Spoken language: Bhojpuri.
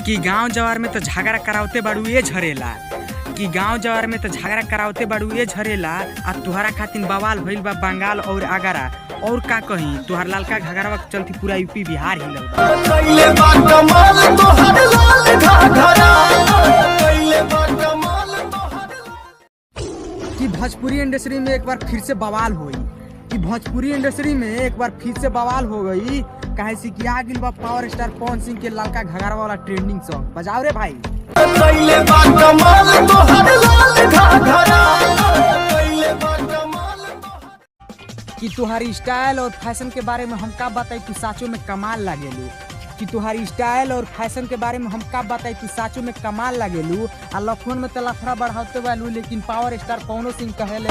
कि गांव जवार में तो झगड़ा करावते बाड़ू ये झरेला, कि गांव जवार में तो झगड़ा करावते बाड़ू ये झरेला। आ तुहरा खातिर बवाल भइल बा बंगाल और आगरा। और का कहीं तुहर लालका घगरवा के चलती पूरा यूपी बिहार हिलल कि भोजपुरी इंडस्ट्री में एक बार फिर से बवाल हुई, कि भोजपुरी इंडस्ट्री में एक बार फिर से बवाल हो गई। कहे से कि आ गिल बा पावर स्टार पवन सिंह के लालका घगरवा वाला ट्रेंडिंग सॉन्ग। बजाओ रे भाई। कि तुम्हारी स्टाइल और फैशन के बारे में हम का बताई तू साचो में कमाल लागेलू, कि तुम्हारी स्टाइल और फैशन के बारे में हम का बताई तू साचो में कमाल लागेलू। आ लखन में तो लफड़ा बढ़ाते वालू, लेकिन पावर स्टार पवन सिंह कहेले